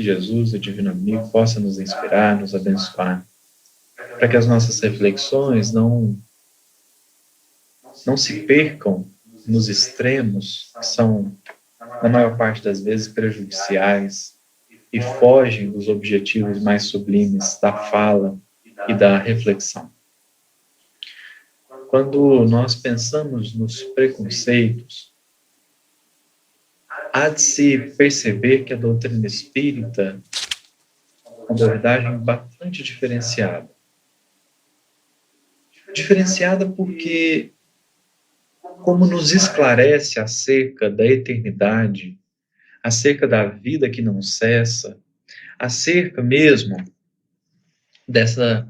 Jesus, o Divino Amigo, possa nos inspirar, nos abençoar, para que as nossas reflexões não se percam nos extremos, que são, na maior parte das vezes, prejudiciais e fogem dos objetivos mais sublimes da fala e da reflexão. Quando nós pensamos nos preconceitos, há de se perceber que a doutrina espírita é uma abordagem bastante diferenciada. Diferenciada porque, como nos esclarece acerca da eternidade, acerca da vida que não cessa, acerca mesmo dessa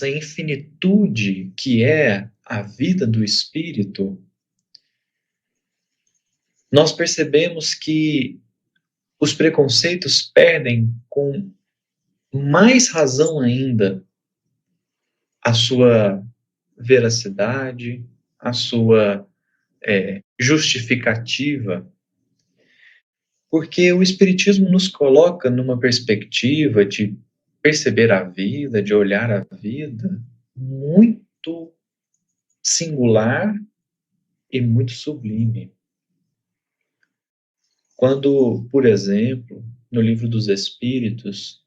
infinitude que é a vida do espírito, nós percebemos que os preconceitos perdem com mais razão ainda a sua veracidade, a sua justificativa, porque o Espiritismo nos coloca numa perspectiva de perceber a vida, de olhar a vida, muito singular e muito sublime. Quando, por exemplo, no Livro dos Espíritos,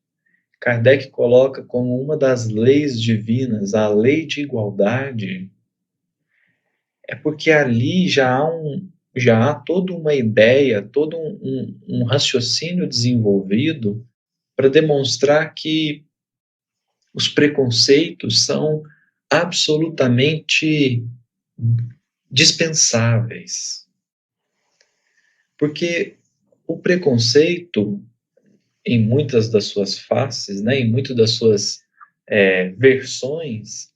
Kardec coloca como uma das leis divinas a lei de igualdade, é porque ali já há toda uma ideia, todo um raciocínio desenvolvido para demonstrar que os preconceitos são absolutamente dispensáveis. Porque o preconceito, em muitas das suas faces, né, em muitas das suas versões,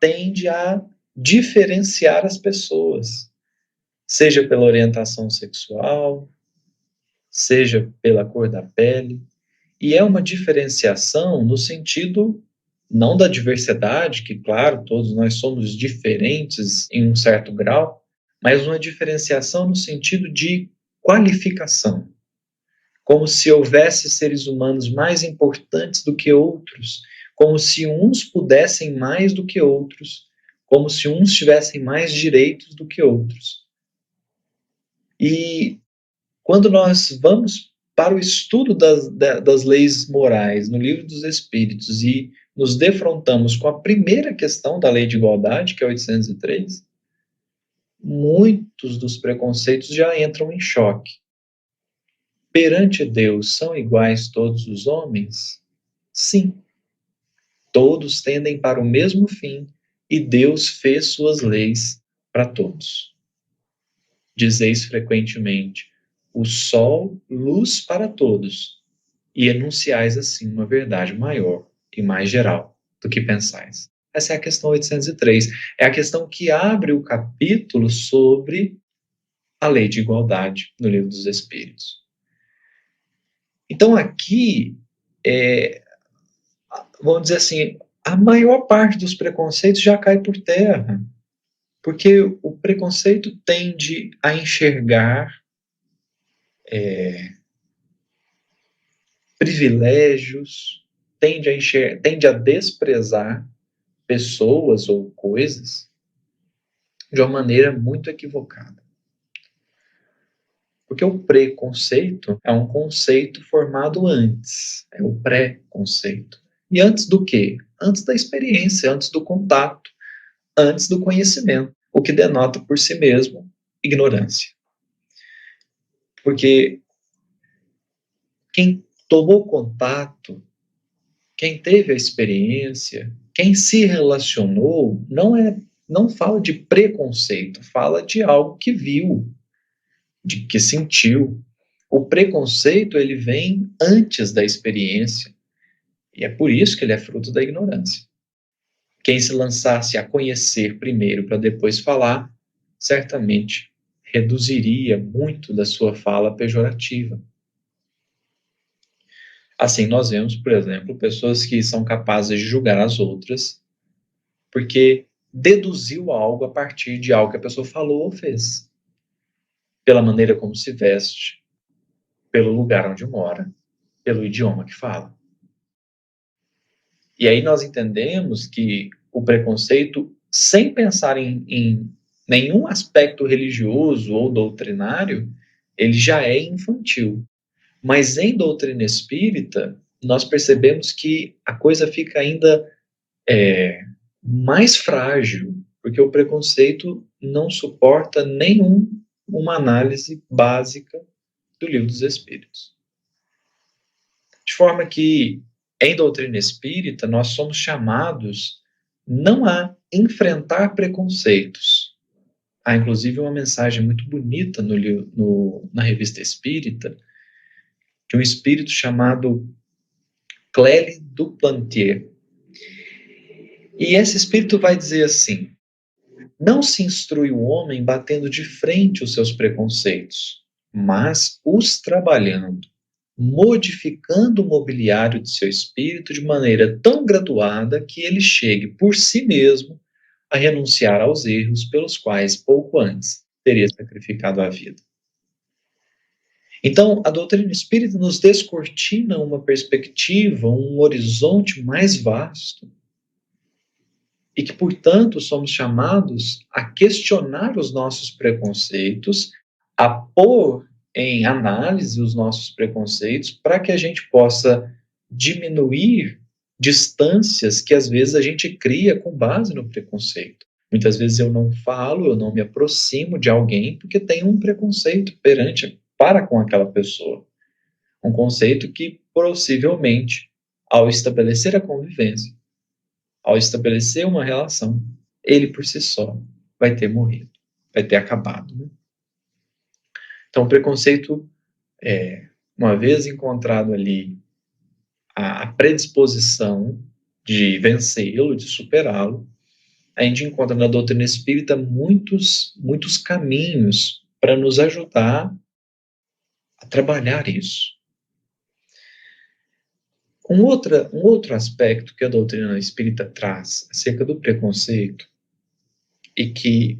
tende a diferenciar as pessoas, seja pela orientação sexual, seja pela cor da pele, e é uma diferenciação no sentido não da diversidade, que claro, todos nós somos diferentes em um certo grau, mas uma diferenciação no sentido de qualificação, como se houvesse seres humanos mais importantes do que outros, como se uns pudessem mais do que outros, como se uns tivessem mais direitos do que outros. E quando nós vamos para o estudo das leis morais no Livro dos Espíritos e nos defrontamos com a primeira questão da lei de igualdade, que é 803, muitos dos preconceitos já entram em choque. Perante Deus, são iguais todos os homens? Sim. Todos tendem para o mesmo fim e Deus fez suas leis para todos. Dizeis frequentemente: o sol, luz para todos, e enunciais assim uma verdade maior e mais geral do que pensais. Essa é a questão 803. É a questão que abre o capítulo sobre a lei de igualdade no Livro dos Espíritos. Então aqui, vamos dizer assim, a maior parte dos preconceitos já cai por terra, porque o preconceito tende a enxergar privilégios, tende a desprezar pessoas ou coisas de uma maneira muito equivocada. Porque o preconceito é um conceito formado antes, é o pré-conceito. E antes do quê? Antes da experiência, antes do contato, antes do conhecimento, o que denota por si mesmo ignorância. Porque quem tomou contato, quem teve a experiência, quem se relacionou, não fala de preconceito, fala de algo que viu, de que sentiu. O preconceito, ele vem antes da experiência, e é por isso que ele é fruto da ignorância. Quem se lançasse a conhecer primeiro para depois falar, certamente reduziria muito da sua fala pejorativa. Assim, nós vemos, por exemplo, pessoas que são capazes de julgar as outras porque deduziu algo a partir de algo que a pessoa falou ou fez. Pela maneira como se veste, pelo lugar onde mora, pelo idioma que fala. E aí nós entendemos que o preconceito, sem pensar em nenhum aspecto religioso ou doutrinário, ele já é infantil. Mas em doutrina espírita, nós percebemos que a coisa fica ainda mais frágil, porque o preconceito não suporta uma análise básica do Livro dos Espíritos. De forma que, em doutrina espírita, nós somos chamados não a enfrentar preconceitos. Há, inclusive, uma mensagem muito bonita na Revista Espírita, de um espírito chamado Clélie Duplantier. E esse espírito vai dizer assim: não se instrui o homem batendo de frente os seus preconceitos, mas os trabalhando, modificando o mobiliário de seu espírito de maneira tão graduada que ele chegue por si mesmo a renunciar aos erros pelos quais pouco antes teria sacrificado a vida. Então, a doutrina espírita nos descortina uma perspectiva, um horizonte mais vasto, e que, portanto, somos chamados a questionar os nossos preconceitos, a pôr em análise os nossos preconceitos, para que a gente possa diminuir distâncias que às vezes a gente cria com base no preconceito. Muitas vezes eu não falo, eu não me aproximo de alguém porque tenho um preconceito para com aquela pessoa. Um conceito que possivelmente, ao estabelecer a convivência, ao estabelecer uma relação, ele por si só vai ter morrido, vai ter acabado. Né? Então, o preconceito, uma vez encontrado ali a predisposição de vencê-lo, de superá-lo, a gente encontra na doutrina espírita muitos caminhos para nos ajudar a trabalhar isso. Um outro aspecto que a doutrina espírita traz acerca do preconceito, e que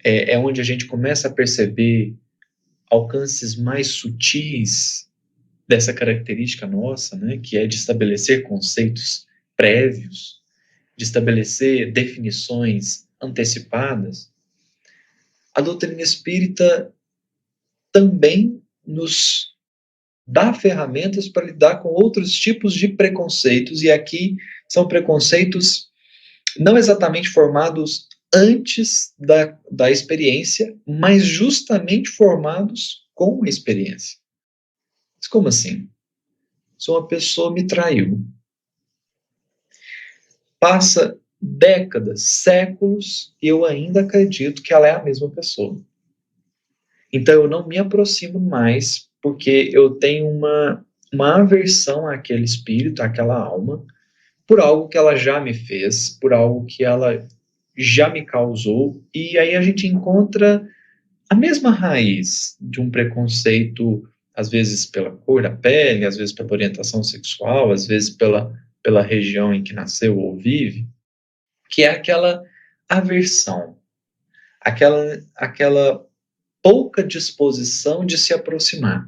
é onde a gente começa a perceber alcances mais sutis dessa característica nossa, né, que é de estabelecer conceitos prévios, de estabelecer definições antecipadas. A doutrina espírita também nos dá ferramentas para lidar com outros tipos de preconceitos, e aqui são preconceitos não exatamente formados antes da experiência, mas justamente formados com a experiência. Mas como assim? Se uma pessoa me traiu, passa décadas, séculos, e eu ainda acredito que ela é a mesma pessoa. Então eu não me aproximo mais, porque eu tenho uma aversão àquele espírito, àquela alma, por algo que ela já me fez, por algo que ela já me causou, e aí a gente encontra a mesma raiz de um preconceito, às vezes pela cor da pele, às vezes pela orientação sexual, às vezes pela região em que nasceu ou vive, que é aquela aversão, aquela pouca disposição de se aproximar.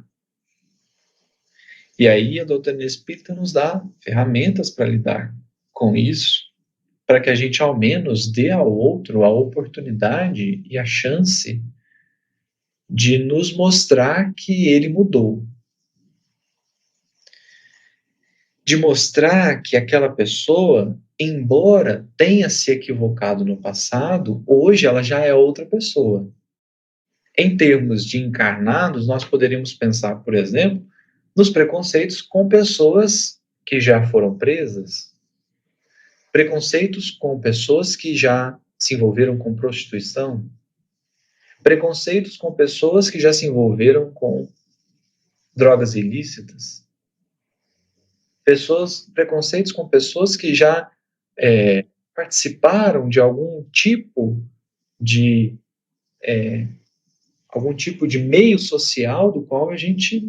E aí a doutrina espírita nos dá ferramentas para lidar com isso, para que a gente ao menos dê ao outro a oportunidade e a chance de nos mostrar que ele mudou. De mostrar que aquela pessoa, embora tenha se equivocado no passado, hoje ela já é outra pessoa. Em termos de encarnados, nós poderíamos pensar, por exemplo, nos preconceitos com pessoas que já foram presas, preconceitos com pessoas que já se envolveram com prostituição, preconceitos com pessoas que já se envolveram com drogas ilícitas, preconceitos com pessoas que já participaram de algum tipo de meio social do qual a gente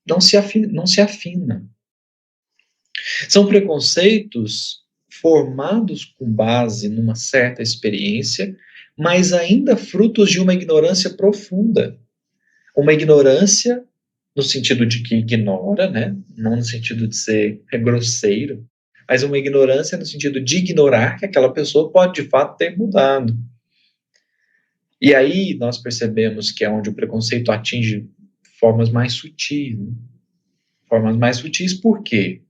não se afina. São preconceitos formados com base numa certa experiência, mas ainda frutos de uma ignorância profunda. Uma ignorância no sentido de que ignora, né? Não no sentido de ser grosseiro, mas uma ignorância no sentido de ignorar que aquela pessoa pode de fato ter mudado. E aí nós percebemos que é onde o preconceito atinge formas mais sutis. Né? Formas mais sutis por quê?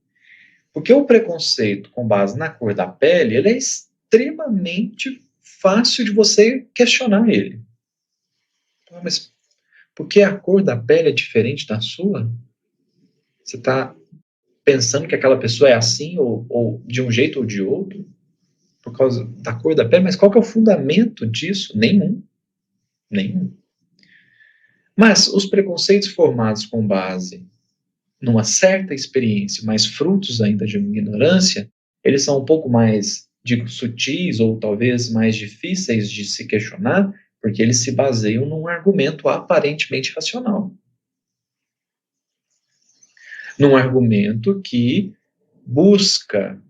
Porque o preconceito com base na cor da pele, ele é extremamente fácil de você questionar ele. Mas por que a cor da pele é diferente da sua? Você está pensando que aquela pessoa é assim, ou de um jeito ou de outro, por causa da cor da pele, mas qual que é o fundamento disso? Nenhum. Nenhum. Mas os preconceitos formados com base numa certa experiência, mas frutos ainda de uma ignorância, eles são um pouco mais, digo, sutis ou talvez mais difíceis de se questionar, porque eles se baseiam num argumento aparentemente racional. Num argumento que busca,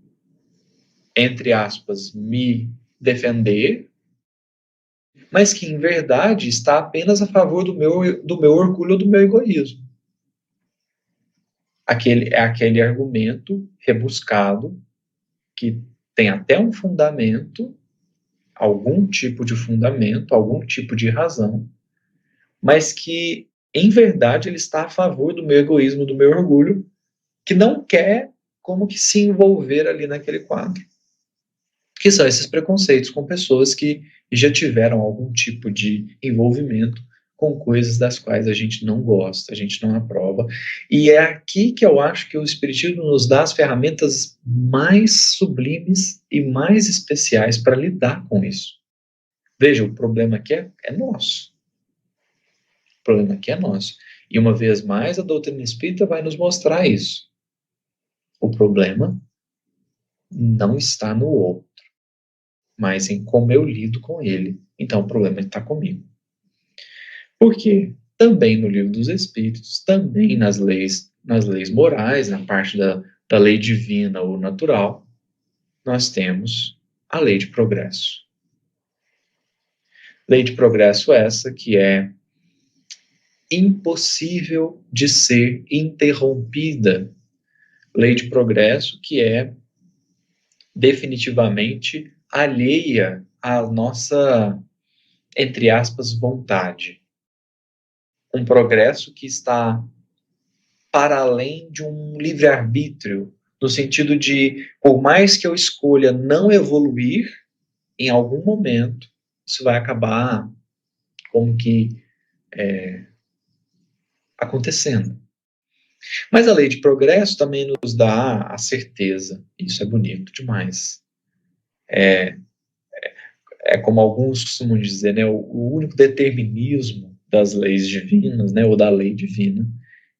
entre aspas, me defender, mas que, em verdade, está apenas a favor do meu orgulho ou do meu egoísmo. É aquele argumento rebuscado que tem até um fundamento, algum tipo de fundamento, algum tipo de razão, mas que, em verdade, ele está a favor do meu egoísmo, do meu orgulho, que não quer como que se envolver ali naquele quadro. Que são esses preconceitos com pessoas que já tiveram algum tipo de envolvimento com coisas das quais a gente não gosta, a gente não aprova. E é aqui que eu acho que o Espiritismo nos dá as ferramentas mais sublimes e mais especiais para lidar com isso. Veja, o problema aqui é nosso. O problema aqui é nosso. E uma vez mais, a doutrina espírita vai nos mostrar isso. O problema não está no outro, mas em como eu lido com ele. Então, o problema está comigo. Por quê? Também no livro dos Espíritos, também nas leis morais, na parte da lei divina ou natural, nós temos a lei de progresso. Lei de progresso essa que é impossível de ser interrompida. Lei de progresso que é definitivamente alheia à nossa, entre aspas, vontade. Um progresso que está para além de um livre-arbítrio, no sentido de, por mais que eu escolha não evoluir, em algum momento, isso vai acabar como que acontecendo. Mas a lei de progresso também nos dá a certeza, isso é bonito demais. É como alguns costumam dizer, né, o único determinismo das leis divinas, né, ou da lei divina,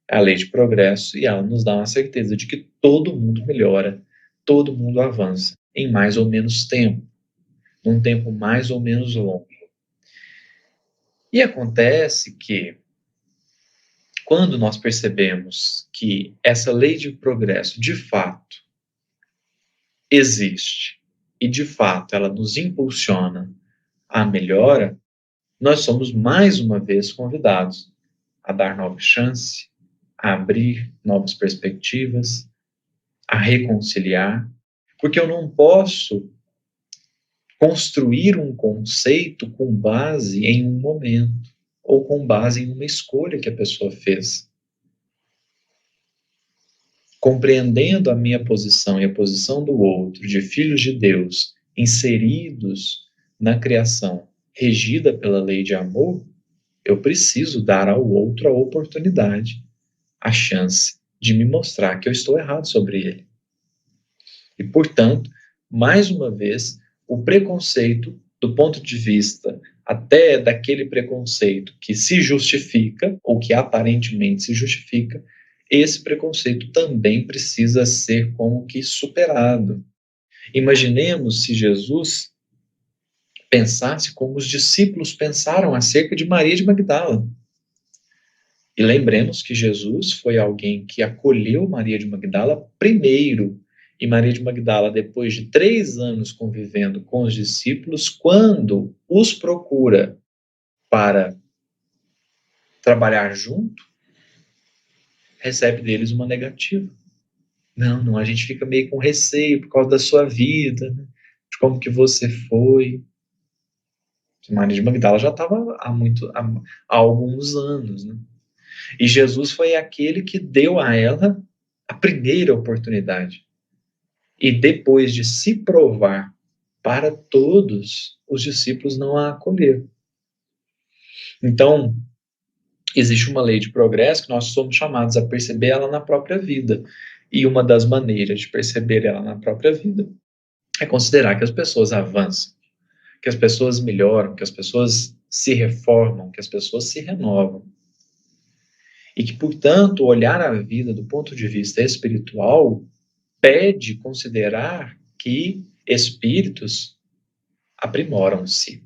é a lei de progresso, e ela nos dá uma certeza de que todo mundo melhora, todo mundo avança, em mais ou menos tempo, num tempo mais ou menos longo. E acontece que, quando nós percebemos que essa lei de progresso, de fato, existe, e de fato ela nos impulsiona à melhora, nós somos mais uma vez convidados a dar nova chance, a abrir novas perspectivas, a reconciliar, porque eu não posso construir um conceito com base em um momento ou com base em uma escolha que a pessoa fez. Compreendendo a minha posição e a posição do outro, de filhos de Deus, inseridos na criação regida pela lei de amor, eu preciso dar ao outro a oportunidade, a chance de me mostrar que eu estou errado sobre ele. E, portanto, mais uma vez, o preconceito, do ponto de vista até daquele preconceito que se justifica, ou que aparentemente se justifica, esse preconceito também precisa ser como que superado. Imaginemos se Jesus pensasse como os discípulos pensaram acerca de Maria de Magdala. E lembremos que Jesus foi alguém que acolheu Maria de Magdala primeiro. E Maria de Magdala, depois de 3 anos convivendo com os discípulos, quando os procura para trabalhar junto, recebe deles uma negativa. Não, não, a gente fica meio com receio por causa da sua vida, né? De como que você foi. Maria de Magdala já estava há alguns anos, né? E Jesus foi aquele que deu a ela a primeira oportunidade. E depois de se provar para todos, os discípulos não a acolheram. Então, existe uma lei de progresso que nós somos chamados a perceber ela na própria vida. E uma das maneiras de perceber ela na própria vida é considerar que as pessoas avançam, que as pessoas melhoram, que as pessoas se reformam, que as pessoas se renovam. E que, portanto, olhar a vida do ponto de vista espiritual pede considerar que espíritos aprimoram-se.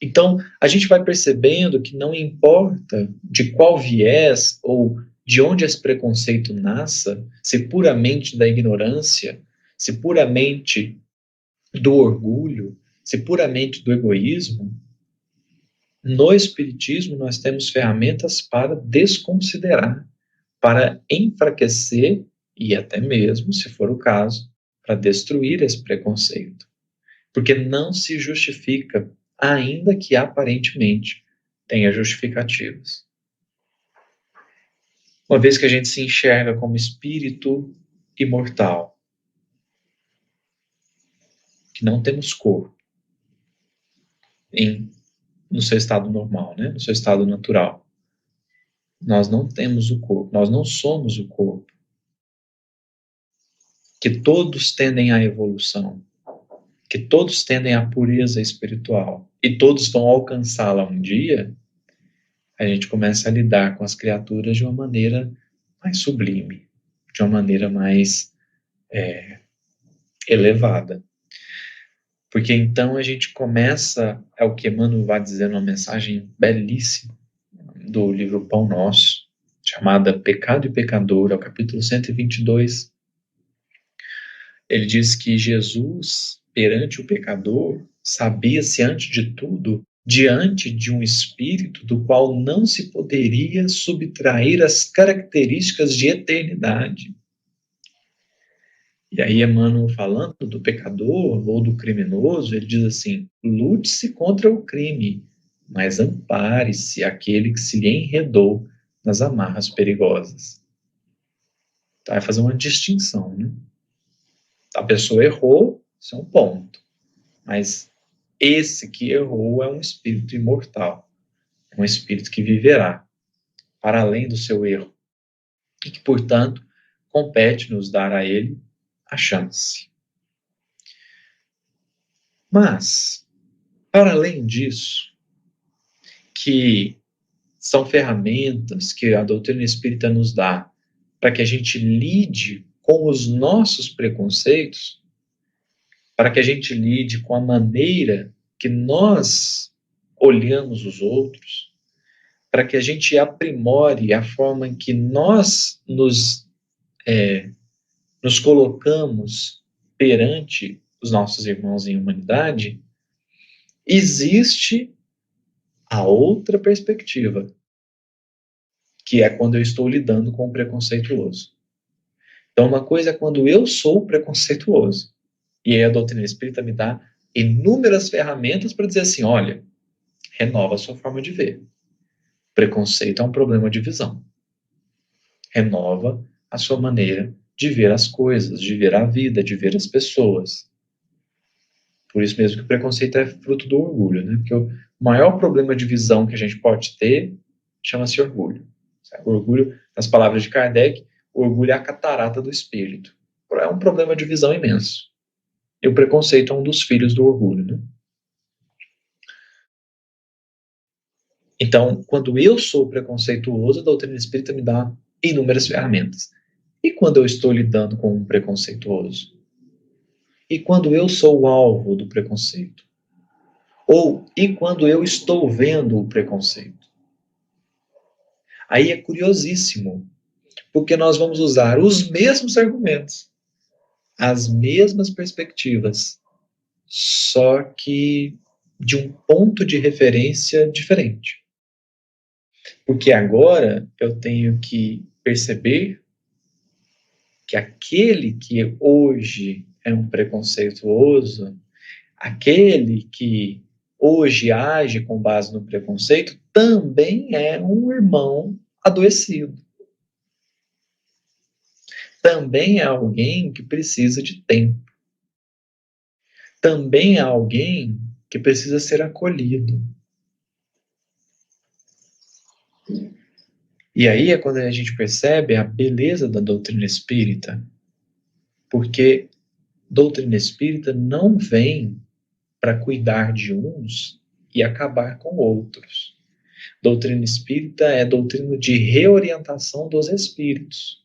Então, a gente vai percebendo que não importa de qual viés ou de onde esse preconceito nasça, se puramente da ignorância, se puramente do orgulho, se puramente do egoísmo, no Espiritismo nós temos ferramentas para desconsiderar, para enfraquecer e até mesmo, se for o caso, para destruir esse preconceito. Porque não se justifica, ainda que aparentemente tenha justificativas. Uma vez que a gente se enxerga como espírito imortal, que não temos corpo no seu estado normal, né? No seu estado natural. Nós não temos o corpo, nós não somos o corpo. Que todos tendem à evolução, que todos tendem à pureza espiritual e todos vão alcançá-la um dia, a gente começa a lidar com as criaturas de uma maneira mais sublime, de uma maneira mais elevada. Porque então a gente começa, é o que Emmanuel vai dizer numa mensagem belíssima do livro Pão Nosso, chamada Pecado e Pecador, é o capítulo 122. Ele diz que Jesus, perante o pecador, sabia-se antes de tudo diante de um espírito do qual não se poderia subtrair as características de eternidade. E aí Emmanuel, falando do pecador ou do criminoso, ele diz assim: lute-se contra o crime, mas ampare-se aquele que se lhe enredou nas amarras perigosas. Então, vai fazer uma distinção, né? A pessoa errou, isso é um ponto. Mas esse que errou é um espírito imortal, é um espírito que viverá para além do seu erro e que, portanto, compete-nos dar a ele a chance. Mas, para além disso, que são ferramentas que a doutrina espírita nos dá para que a gente lide com os nossos preconceitos, para que a gente lide com a maneira que nós olhamos os outros, para que a gente aprimore a forma em que nós nos colocamos perante os nossos irmãos em humanidade, existe a outra perspectiva, que é quando eu estou lidando com o preconceituoso. Então, uma coisa é quando eu sou preconceituoso, e aí a doutrina espírita me dá inúmeras ferramentas para dizer assim: olha, renova a sua forma de ver. Preconceito é um problema de visão. Renova a sua maneira de ver as coisas, de ver a vida, de ver as pessoas. Por isso mesmo que o preconceito é fruto do orgulho, né? Porque o maior problema de visão que a gente pode ter chama-se orgulho. O orgulho, nas palavras de Kardec, o orgulho é a catarata do espírito. É um problema de visão imenso. E o preconceito é um dos filhos do orgulho, né? Então, quando eu sou preconceituoso, a doutrina espírita me dá inúmeras ferramentas. E quando eu estou lidando com um preconceituoso? E quando eu sou o alvo do preconceito? E quando eu estou vendo o preconceito? Aí é curiosíssimo, porque nós vamos usar os mesmos argumentos, as mesmas perspectivas, só que de um ponto de referência diferente. Porque agora eu tenho que perceber que aquele que hoje é um preconceituoso, aquele que hoje age com base no preconceito, também é um irmão adoecido. Também é alguém que precisa de tempo. Também é alguém que precisa ser acolhido. E aí é quando a gente percebe a beleza da doutrina espírita, porque doutrina espírita não vem para cuidar de uns e acabar com outros. Doutrina espírita é doutrina de reorientação dos espíritos.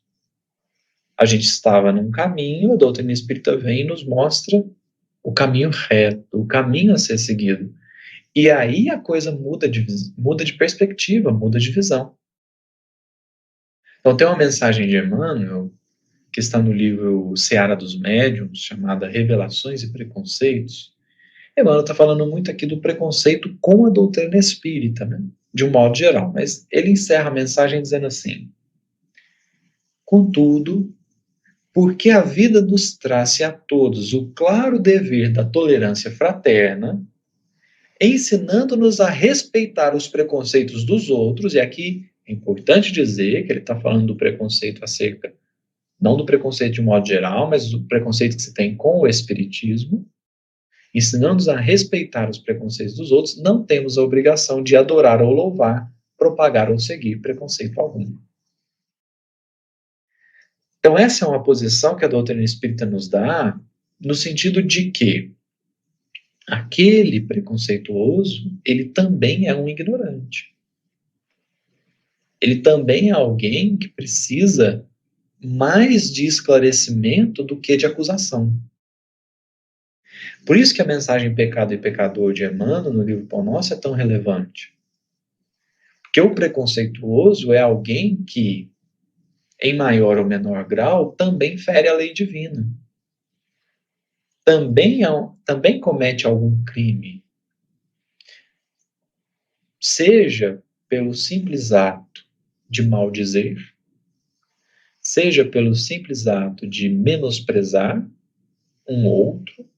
A gente estava num caminho, a doutrina espírita vem e nos mostra o caminho reto, o caminho a ser seguido. E aí a coisa muda de perspectiva, muda de visão. Então tem uma mensagem de Emmanuel, que está no livro Seara dos Médiuns, chamada Revelações e Preconceitos. Emmanuel está falando muito aqui do preconceito com a doutrina espírita, né? De um modo geral, mas ele encerra a mensagem dizendo assim: contudo, porque a vida nos traz a todos o claro dever da tolerância fraterna, ensinando-nos a respeitar os preconceitos dos outros, e aqui é importante dizer que ele está falando do preconceito acerca, não do preconceito de modo geral, mas do preconceito que se tem com o espiritismo, ensinando-nos a respeitar os preconceitos dos outros, não temos a obrigação de adorar ou louvar, propagar ou seguir preconceito algum. Então essa é uma posição que a doutrina espírita nos dá, no sentido de que aquele preconceituoso, ele também é um ignorante. Ele também é alguém que precisa mais de esclarecimento do que de acusação. Por isso que a mensagem Pecado e Pecador de Emmanuel, no livro Pão Nosso, é tão relevante. Porque o preconceituoso é alguém que, em maior ou menor grau, também fere a lei divina. Também comete algum crime. Seja pelo simples ato de maldizer, seja pelo simples ato de menosprezar um outro,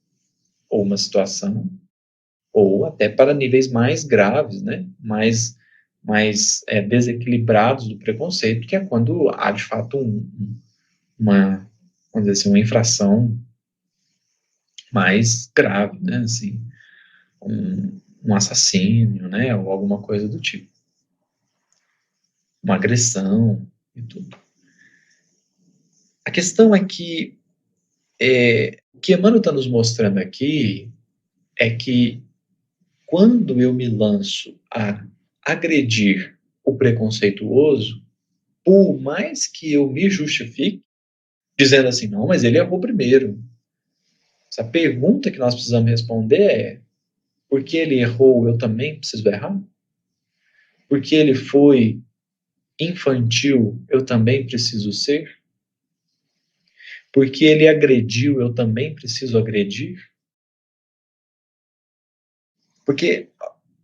ou uma situação, ou até para níveis mais graves, né? mais desequilibrados do preconceito, que é quando há de fato uma, vamos dizer assim, uma infração mais grave, né? Assim, um assassínio, né? Ou alguma coisa do tipo, uma agressão e tudo. A questão é que o que Emmanuel está nos mostrando aqui é que quando eu me lanço a agredir o preconceituoso, por mais que eu me justifique, dizendo assim, não, mas ele errou primeiro. Essa pergunta que nós precisamos responder é: porque ele errou, eu também preciso errar? Porque ele foi infantil, eu também preciso ser? Porque ele agrediu, eu também preciso agredir? Porque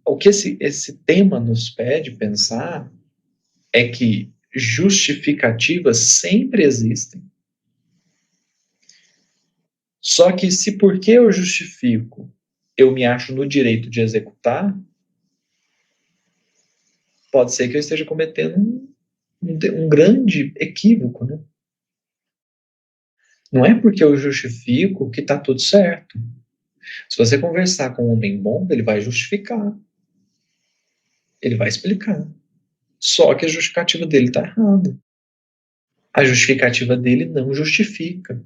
o que esse tema nos pede pensar é que justificativas sempre existem. Só que se porque eu justifico, eu me acho no direito de executar, pode ser que eu esteja cometendo um grande equívoco, né? Não é porque eu justifico que está tudo certo. Se você conversar com um homem bom, ele vai justificar. Ele vai explicar. Só que a justificativa dele está errada. A justificativa dele não justifica.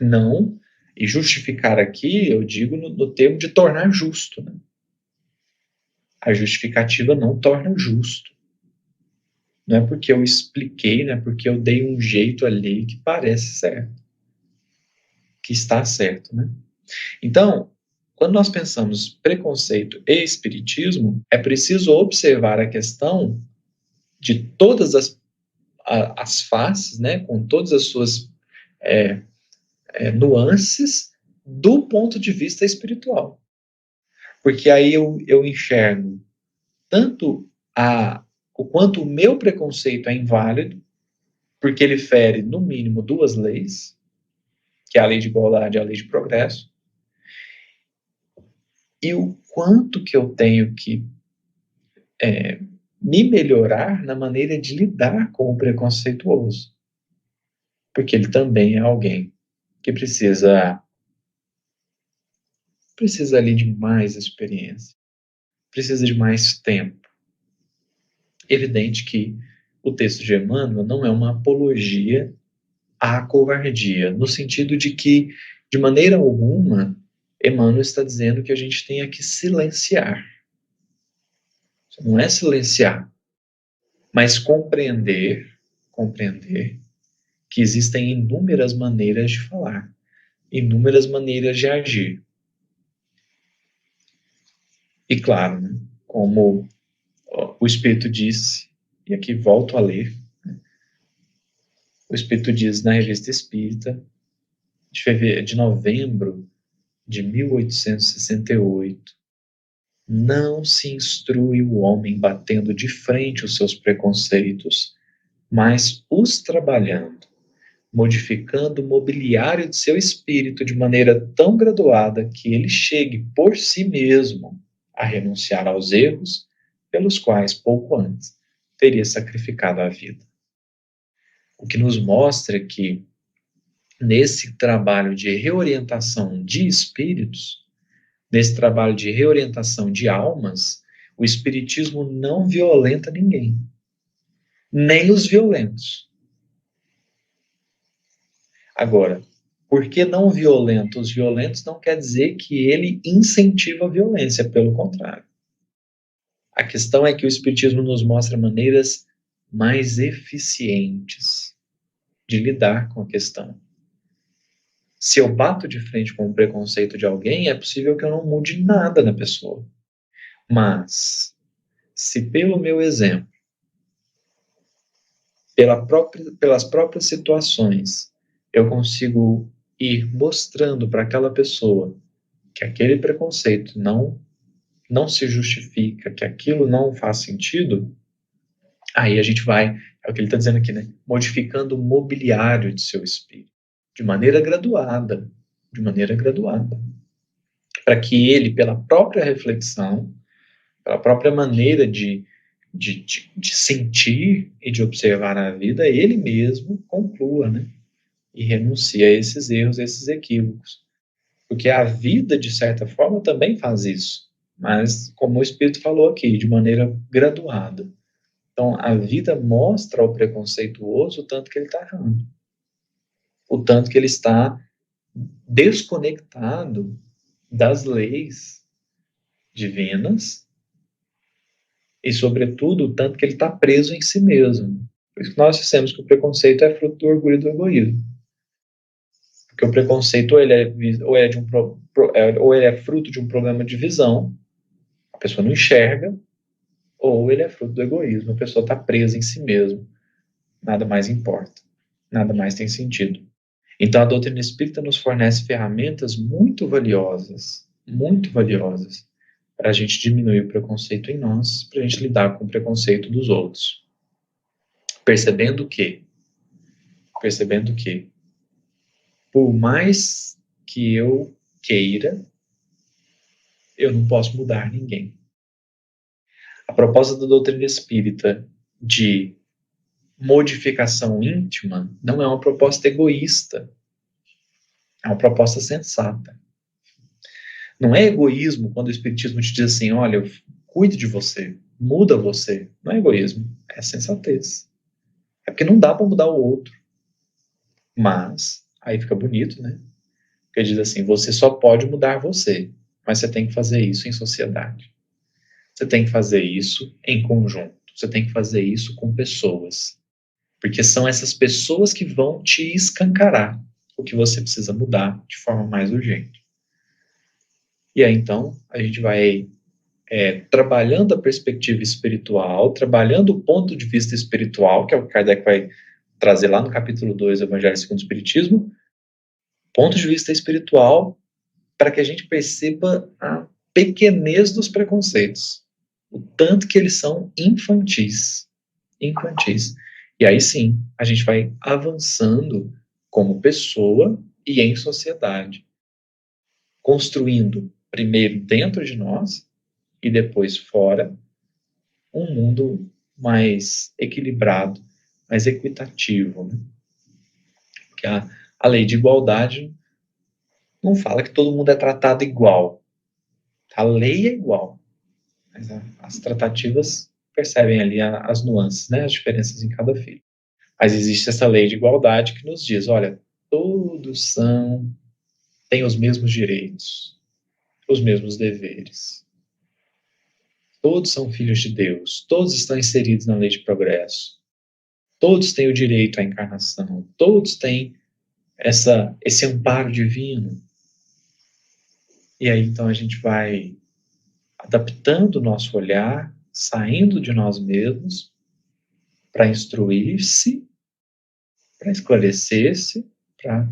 Não. E justificar aqui, eu digo no termo de tornar justo. Né? A justificativa não torna justo. Não é porque eu expliquei, não é porque eu dei um jeito ali que parece certo. Que está certo, né? Então, quando nós pensamos preconceito e espiritismo, é preciso observar a questão de todas as faces, né, com todas as suas nuances, do ponto de vista espiritual. Porque aí eu enxergo tanto o quanto o meu preconceito é inválido, porque ele fere, no mínimo, duas leis, que é a lei de igualdade e a lei de progresso, e o quanto que eu tenho que me melhorar na maneira de lidar com o preconceituoso, porque ele também é alguém que precisa ali de mais experiência, precisa de mais tempo. Evidente que o texto de Emmanuel não é uma apologia à covardia, no sentido de que, de maneira alguma, Emmanuel está dizendo que a gente tenha que silenciar. Não é silenciar, mas compreender que existem inúmeras maneiras de falar, inúmeras maneiras de agir. E claro, né, como o Espírito disse, e aqui volto a ler, o Espírito diz na Revista Espírita, de novembro de 1868, não se instrui o homem batendo de frente os seus preconceitos, mas os trabalhando, modificando o mobiliário de seu espírito de maneira tão graduada que ele chegue por si mesmo a renunciar aos erros pelos quais pouco antes teria sacrificado a vida. O que nos mostra que nesse trabalho de reorientação de espíritos, nesse trabalho de reorientação de almas, o espiritismo não violenta ninguém, nem os violentos. Agora, porque não violenta os violentos não quer dizer que ele incentiva a violência, pelo contrário. A questão é que o Espiritismo nos mostra maneiras mais eficientes de lidar com a questão. Se eu bato de frente com o preconceito de alguém, é possível que eu não mude nada na pessoa. Mas, se pelo meu exemplo, pelas próprias situações, eu consigo ir mostrando para aquela pessoa que aquele preconceito não se justifica, que aquilo não faz sentido, aí a gente vai, é o que ele está dizendo aqui, né? Modificando o mobiliário de seu espírito, de maneira graduada, para que ele, pela própria reflexão, pela própria maneira de sentir e de observar a vida, ele mesmo conclua, né? E renuncie a esses erros, a esses equívocos. Porque a vida, de certa forma, também faz isso. Mas, como o Espírito falou aqui, de maneira graduada. Então, a vida mostra ao preconceituoso o tanto que ele está errando. O tanto que ele está desconectado das leis divinas e, sobretudo, o tanto que ele está preso em si mesmo. Por isso que nós dissemos que o preconceito é fruto do orgulho e do egoísmo. Porque o preconceito ou ele é fruto de um problema de visão, a pessoa não enxerga, ou ele é fruto do egoísmo, a pessoa está presa em si mesma. Nada mais importa, nada mais tem sentido. Então a doutrina espírita nos fornece ferramentas muito valiosas para a gente diminuir o preconceito em nós, para a gente lidar com o preconceito dos outros. Percebendo que, por mais que eu queira, eu não posso mudar ninguém. A proposta da doutrina espírita de modificação íntima não é uma proposta egoísta, é uma proposta sensata. Não é egoísmo quando o Espiritismo te diz assim, olha, cuide de você, muda você. Não é egoísmo, é sensatez. É porque não dá para mudar o outro. Mas, aí fica bonito, né? Porque diz assim, você só pode mudar você, mas você tem que fazer isso em sociedade. Você tem que fazer isso em conjunto. Você tem que fazer isso com pessoas. Porque são essas pessoas que vão te escancarar o que você precisa mudar de forma mais urgente. E aí, então, a gente vai trabalhando a perspectiva espiritual, trabalhando o ponto de vista espiritual, que é o que Kardec vai trazer lá no capítulo 2 do Evangelho segundo o Espiritismo, ponto de vista espiritual, para que a gente perceba a pequenez dos preconceitos. o tanto que eles são infantis. Infantis. E aí sim, a gente vai avançando como pessoa e em sociedade, construindo primeiro dentro de nós e depois fora um mundo mais equilibrado, mais equitativo, né? Porque a lei de igualdade não fala que todo mundo é tratado igual. A lei é igual, mas as tratativas percebem ali as nuances, né, as diferenças em cada filho. Mas existe essa lei de igualdade que nos diz, olha, todos têm os mesmos direitos, os mesmos deveres. Todos são filhos de Deus, todos estão inseridos na lei de progresso. Todos têm o direito à encarnação, todos têm esse amparo divino. E aí então a gente vai adaptando o nosso olhar, saindo de nós mesmos, para instruir-se, para esclarecer-se, para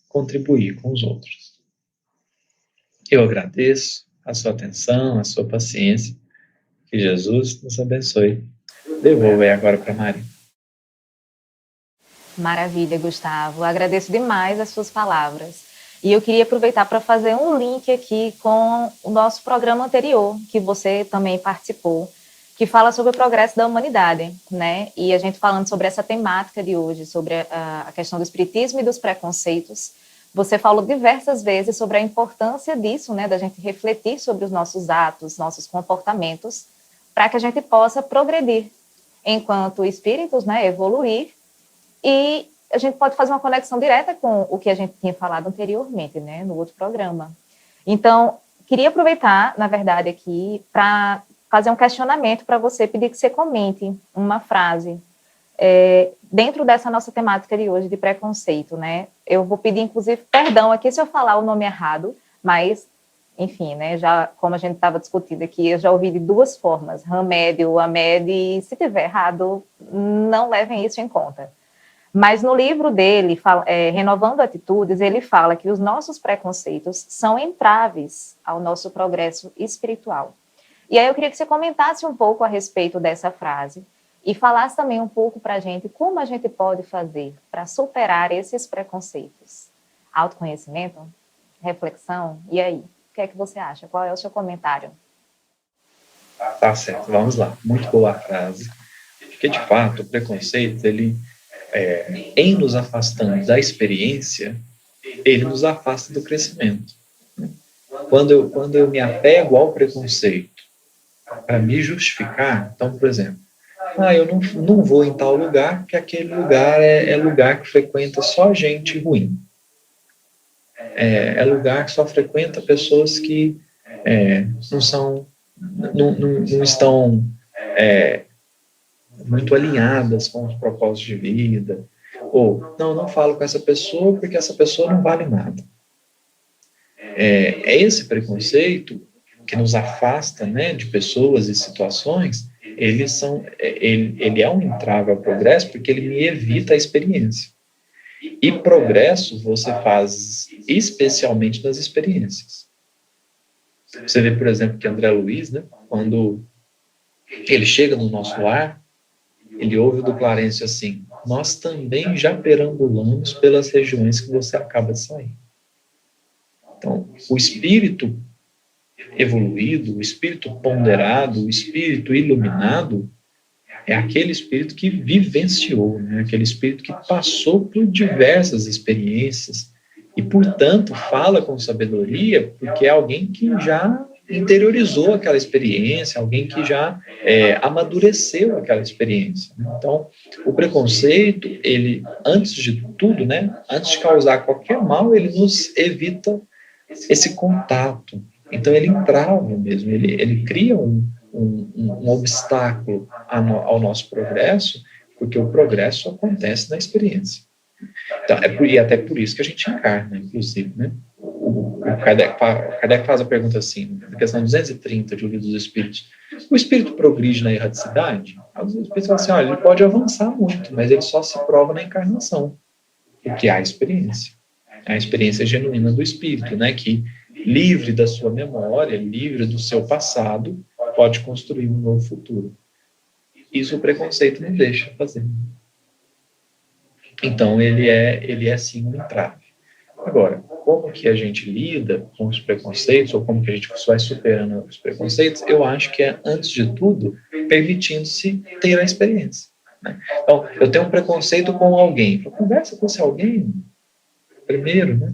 contribuir com os outros. Eu agradeço a sua atenção, a sua paciência. Que Jesus nos abençoe. Devolvo aí agora para Maria. Maravilha, Gustavo. Agradeço demais as suas palavras. E eu queria aproveitar para fazer um link aqui com o nosso programa anterior, que você também participou, que fala sobre o progresso da humanidade, né? E a gente falando sobre essa temática de hoje, sobre a questão do espiritismo e dos preconceitos. Você falou diversas vezes sobre a importância disso, né? Da gente refletir sobre os nossos atos, nossos comportamentos, para que a gente possa progredir enquanto espíritos, né? Evoluir. E a gente pode fazer uma conexão direta com o que a gente tinha falado anteriormente, né, no outro programa. Então, queria aproveitar, na verdade, aqui, para fazer um questionamento para você, pedir que você comente uma frase dentro dessa nossa temática de hoje de preconceito, né? Eu vou pedir, inclusive, perdão aqui se eu falar o nome errado, mas, enfim, né, já, como a gente estava discutindo aqui, eu já ouvi de duas formas, Hamed, Hamed, e se tiver errado, não levem isso em conta. Mas no livro dele, Renovando Atitudes, ele fala que os nossos preconceitos são entraves ao nosso progresso espiritual. E aí eu queria que você comentasse um pouco a respeito dessa frase e falasse também um pouco para a gente como a gente pode fazer para superar esses preconceitos. Autoconhecimento? Reflexão? E aí? O que é que você acha? Qual é o seu comentário? Tá certo, vamos lá. Muito boa a frase. Porque, de fato, o preconceito, ele... em nos afastando da experiência, ele nos afasta do crescimento. Quando eu me apego ao preconceito para me justificar, então, por exemplo, eu não vou em tal lugar, porque aquele lugar é lugar que frequenta só gente ruim. É lugar que só frequenta pessoas que não estão muito alinhadas com os propósitos de vida, ou não falo com essa pessoa porque essa pessoa não vale nada. Esse preconceito que nos afasta, né, de pessoas e situações, ele é um entrave ao progresso porque ele me evita a experiência. E progresso você faz especialmente nas experiências. Você vê, por exemplo, que André Luiz, né, quando ele chega no nosso lar, ele ouve do Clarencio assim: nós também já perambulamos pelas regiões que você acaba de sair. Então, o espírito evoluído, o espírito ponderado, o espírito iluminado, é aquele espírito que vivenciou, né? Aquele espírito que passou por diversas experiências e, portanto, fala com sabedoria, porque é alguém que já interiorizou aquela experiência, alguém que já amadureceu aquela experiência. Então, o preconceito, ele, antes de tudo, né, antes de causar qualquer mal, ele nos evita esse contato. Então, ele entrava mesmo, ele cria um obstáculo ao nosso progresso, porque o progresso acontece na experiência. Então, e até por isso que a gente encarna, inclusive, né? O Kardec faz a pergunta assim, na questão 230 de O Livro dos Espíritos: o espírito progride na erradicidade? Os espíritos falam assim: olha, ele pode avançar muito, mas ele só se prova na encarnação, porque há experiência. A experiência genuína do espírito, né? Que, livre da sua memória, livre do seu passado, pode construir um novo futuro. Isso o preconceito não deixa fazer. Então, ele é sim um entrave. Agora, como que a gente lida com os preconceitos, ou como que a gente vai superando os preconceitos, eu acho que é, antes de tudo, permitindo-se ter a experiência. Né? Então, eu tenho um preconceito com alguém. Conversa com esse alguém primeiro, né?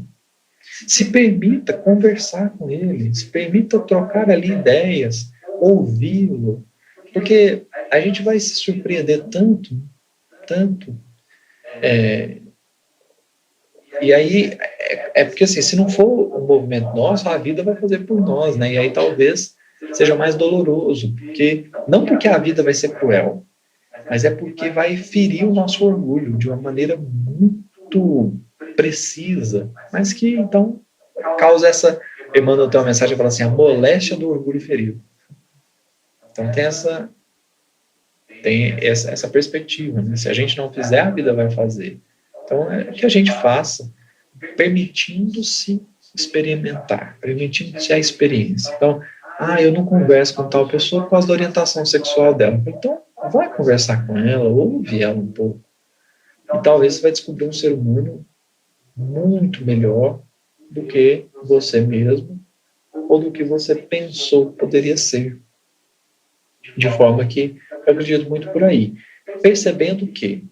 Se permita conversar com ele, se permita trocar ali ideias, ouvi-lo, porque a gente vai se surpreender tanto, tanto. E aí, porque assim, se não for um movimento nosso, a vida vai fazer por nós, né? E aí talvez seja mais doloroso, porque não porque a vida vai ser cruel, mas é porque vai ferir o nosso orgulho de uma maneira muito precisa, mas que então causa essa. Emmanuel tem uma mensagem que fala assim: a moléstia do orgulho ferido. Então tem essa perspectiva, né? Se a gente não fizer, a vida vai fazer. Então é que a gente faça, permitindo-se experimentar, permitindo-se a experiência. Então, eu não converso com tal pessoa por causa da orientação sexual dela. Então, vai conversar com ela, ouve ela um pouco. E talvez você vai descobrir um ser humano muito melhor do que você mesmo, ou do que você pensou que poderia ser. De forma que eu acredito muito por aí. Percebendo que,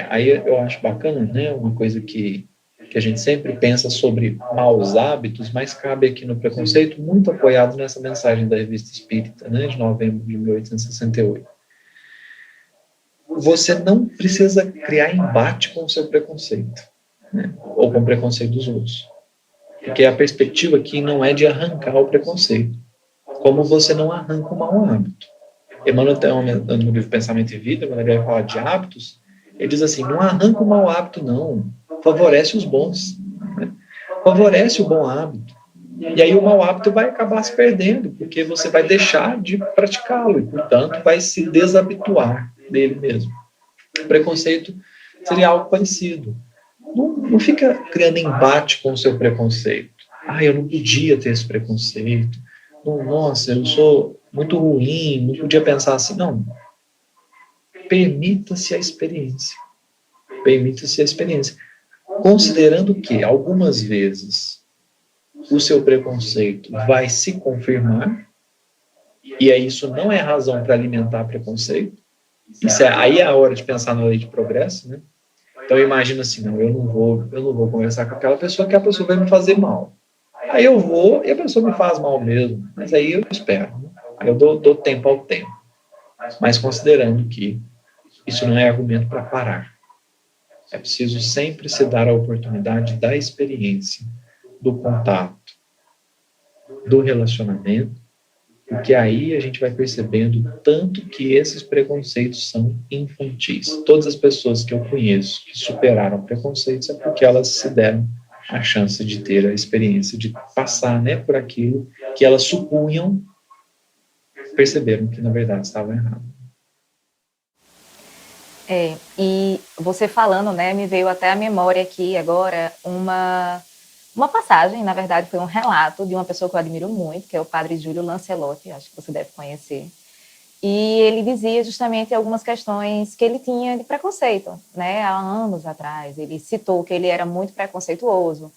aí eu acho bacana, né, uma coisa que a gente sempre pensa sobre maus hábitos, mas cabe aqui no preconceito, muito apoiado nessa mensagem da Revista Espírita, né, de novembro de 1868. Você não precisa criar embate com o seu preconceito, né, ou com o preconceito dos outros. Porque a perspectiva aqui não é de arrancar o preconceito, como você não arranca o mau hábito. Emmanuel tem no livro Pensamento e Vida, quando ele vai falar de hábitos, ele diz assim: não arranca o mau hábito, não. Favorece os bons. Né? Favorece o bom hábito. E aí o mau hábito vai acabar se perdendo, porque você vai deixar de praticá-lo e, portanto, vai se desabituar dele mesmo. O preconceito seria algo parecido. Não fica criando embate com o seu preconceito. Eu não podia ter esse preconceito. Nossa, eu sou muito ruim, não podia pensar assim. Não. Permita-se a experiência. Permita-se a experiência. Considerando que, algumas vezes, o seu preconceito vai se confirmar, e aí isso não é razão para alimentar preconceito. Aí é a hora de pensar na lei de progresso, né? Então imagina assim: não, eu não vou conversar com aquela pessoa, que a pessoa vai me fazer mal. Aí eu vou e a pessoa me faz mal mesmo, mas aí eu espero, né? Aí eu dou tempo ao tempo, mas considerando que isso não é argumento para parar. É preciso sempre se dar a oportunidade da experiência, do contato, do relacionamento, porque aí a gente vai percebendo tanto que esses preconceitos são infantis. Todas as pessoas que eu conheço que superaram preconceitos é porque elas se deram a chance de ter a experiência de passar, né, por aquilo que elas supunham, perceberam que na verdade estavam erradas. E você falando, né, me veio até a memória aqui agora uma passagem, na verdade foi um relato de uma pessoa que eu admiro muito, que é o padre Júlio Lancelotti, acho que você deve conhecer. E ele dizia justamente algumas questões que ele tinha de preconceito, né, há anos atrás. Ele citou que ele era muito preconceituoso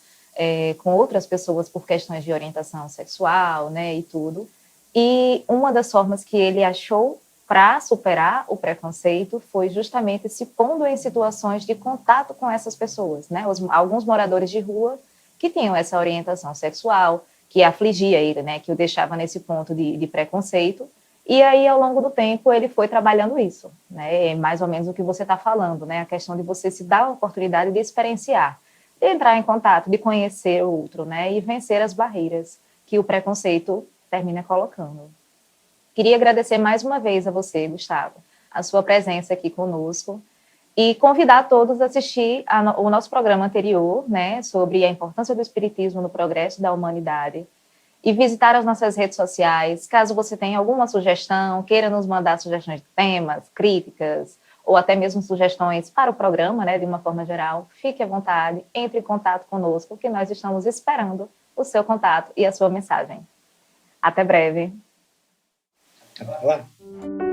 com outras pessoas por questões de orientação sexual, né, e tudo. E uma das formas que ele achou para superar o preconceito foi justamente se pondo em situações de contato com essas pessoas, né? Alguns moradores de rua que tinham essa orientação sexual, que afligia ele, né? Que o deixava nesse ponto de preconceito. E aí, ao longo do tempo, ele foi trabalhando isso, né? É mais ou menos o que você está falando, né? A questão de você se dar a oportunidade de experienciar, de entrar em contato, de conhecer o outro, né? E vencer as barreiras que o preconceito termina colocando. Queria agradecer mais uma vez a você, Gustavo, a sua presença aqui conosco e convidar todos a assistir o nosso programa anterior, né, sobre a importância do espiritismo no progresso da humanidade e visitar as nossas redes sociais. Caso você tenha alguma sugestão, queira nos mandar sugestões de temas, críticas ou até mesmo sugestões para o programa, né, de uma forma geral, fique à vontade, entre em contato conosco, que nós estamos esperando o seu contato e a sua mensagem. Até breve. Até lá!